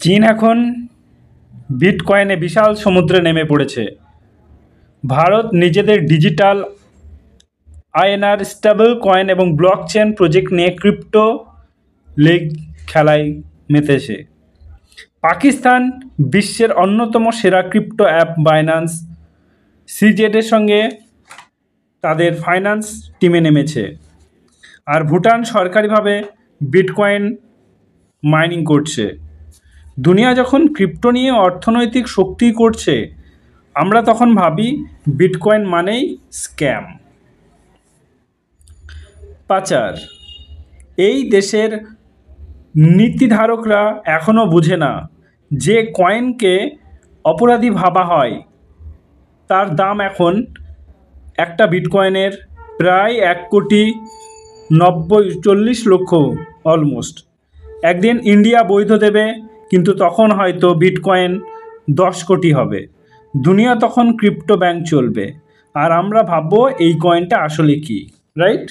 চীন এখন বিটকয়েনে বিশাল সমুদ্রে নেমে পড়েছে। ভারত নিজেদের ডিজিটাল আইএনআর স্টেবল কয়েন এবং ব্লকচেন প্রজেক্ট নিয়ে ক্রিপ্টো লেগ খেলায় মেতেছে। পাকিস্তান বিশ্বের অন্যতম সেরা ক্রিপ্টো অ্যাপ বাইন্যান্স সিজেডের সঙ্গে তাদের ফাইন্যান্স টিমে নেমেছে। আর ভুটান সরকারিভাবে বিটকয়েন মাইনিং করছে। দুনিয়া যখন ক্রিপ্টো নিয়ে অর্থনৈতিক শক্তি করছে, আমরা তখন ভাবি বিটকয়েন মানেই স্ক্যাম, পাচার। এই দেশের নীতিধারকরা এখনও বুঝে না যে কয়েনকে অপরাধী ভাবা হয়। তার দাম এখন একটা বিটকয়েনের প্রায় 1,40,00,000 অলমোস্ট। একদিন ইন্ডিয়া বৈধ দেবে, কিন্তু তখন হয়তো বিটকয়েন 10 কোটি হবে। দুনিয়া তখন ক্রিপ্টো ব্যাংক চলবে, আর আমরা ভাববো এই কয়েনটা আসলে কি, right?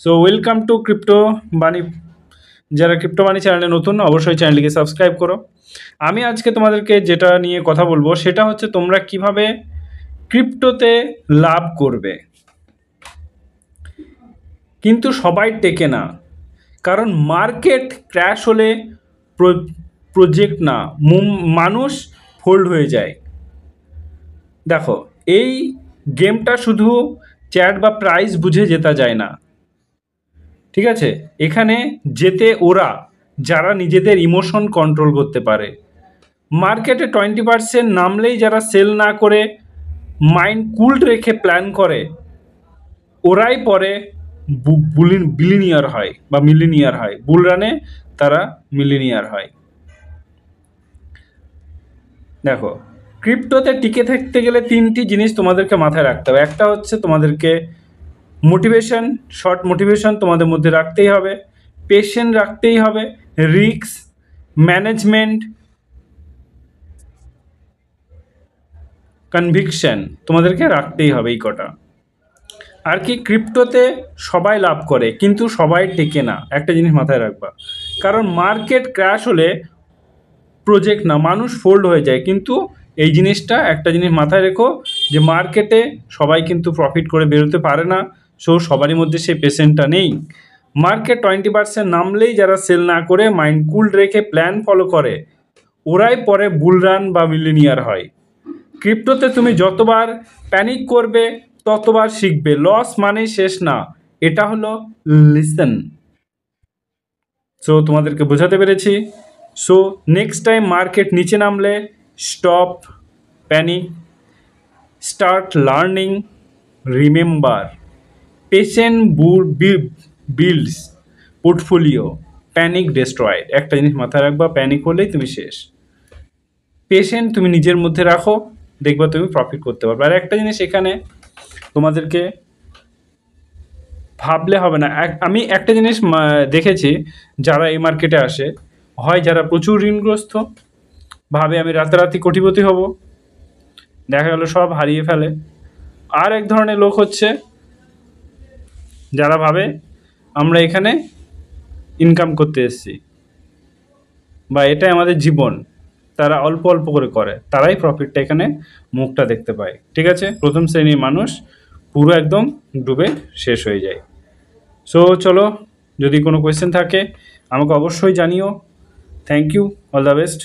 So welcome to crypto বাণী। যারা ক্রিপ্টো বাণী চ্যানেলে নতুন, অবশ্যই চ্যানেলটিকে সাবস্ক্রাইব করো। আমি আজকে তোমাদেরকে যেটা নিয়ে কথা বলবো সেটা হচ্ছে তোমরা কিভাবে ক্রিপ্টোতে লাভ করবে। কিন্তু সবাই টেকে না, কারণ মার্কেট ক্র্যাশ হলে প্রজেক্ট না, মানুষ ফোল্ড হয়ে যায়। দেখো, এই গেমটা শুধু চ্যাট বা প্রাইস বুঝে জেতা যায় না, ঠিক আছে? এখানে জেতে ওরা যারা নিজেদের ইমোশন কন্ট্রোল করতে পারে। মার্কেটে 20% নামলেই যারা সেল না করে মাইন্ড কুল রেখে প্ল্যান করে, ওরাই পরে বিলিনিয়ার হয় বা মিলিনিয়ার হয়। বুল রানে তারা মিলিনিয়ার হয়। দেখো, ক্রিপ্টোতে টিকে থাকতে গেলে 3টি জিনিস তোমাদেরকে মাথায় রাখতে হবে। একটা হচ্ছে তোমাদেরকে মোটিভেশন, শর্ট মোটিভেশন তোমাদের মধ্যে রাখতেই হবে, পেশেন্ট রাখতেই হবে, রিস্ক ম্যানেজমেন্ট, কনভিকশন তোমাদেরকে রাখতেই হবে। এই কটা। আর কি, ক্রিপ্টোতে সবাই লাভ করে কিন্তু সবাই টেকে না, একটা জিনিস মাথায় রাখবা। কারণ মার্কেট ক্র্যাশ হলে প্রজেক্ট না, মানুষ ফোল্ড হয়ে যায়। কিন্তু এই জিনিসটা একটা জিনিস মাথায় রেখো যে মার্কেটে সবাই কিন্তু প্রফিট করে বেরোতে পারে না। সো সবারই মধ্যে সেই পেশেন্টটা নেই। মার্কেট 20% নামলেই যারা সেল না করে মাইন্ড কুল রেখে প্ল্যান ফলো করে, ওরাই পরে বুল রান বা মিলিনিয়ার হয়। ক্রিপ্টোতে তুমি যতবার প্যানিক করবে ততবার শিখবে। লস মানেই শেষ না, এটা হলো লিসেন। সো তোমাদেরকে বোঝাতে পেরেছি। সো নেক্সট টাইম মার্কেট নিচে নামলে stop panic, start learning, remember patient builds portfolio, panic destroyed. একটা জিনিস মাথায় রাখবা, প্যানিক হলেই তুমি শেষ। পেশেন্ট তুমি নিজের মধ্যে রাখো, দেখবা তুমি প্রফিট করতে পারবে। আর একটা জিনিস এখানে তোমাদেরকে ভাবলে হবে না। আমি একটা জিনিস দেখেছি, যারা এই মার্কেটে আসে, হয় যারা প্রচুর ঋণগ্রস্ত, ভাবে আমি রাতারাতি কোটিপতি হব, দেখা গেল সব হারিয়ে ফেলে। আর এক ধরনের লোক হচ্ছে যারা ভাবে আমরা এখানে ইনকাম করতে এসেছি বা এটাই আমাদের জীবন, তারা অল্প অল্প করে তারাই প্রফিটটা এখানে মুখটা দেখতে পায়, ঠিক আছে? প্রথম শ্রেণীর মানুষ পুরো একদম ডুবে শেষ হয়ে যায়। সো চলো, যদি কোনো কোয়েশ্চেন থাকে আমাকে অবশ্যই জানিও। Thank you, all the best.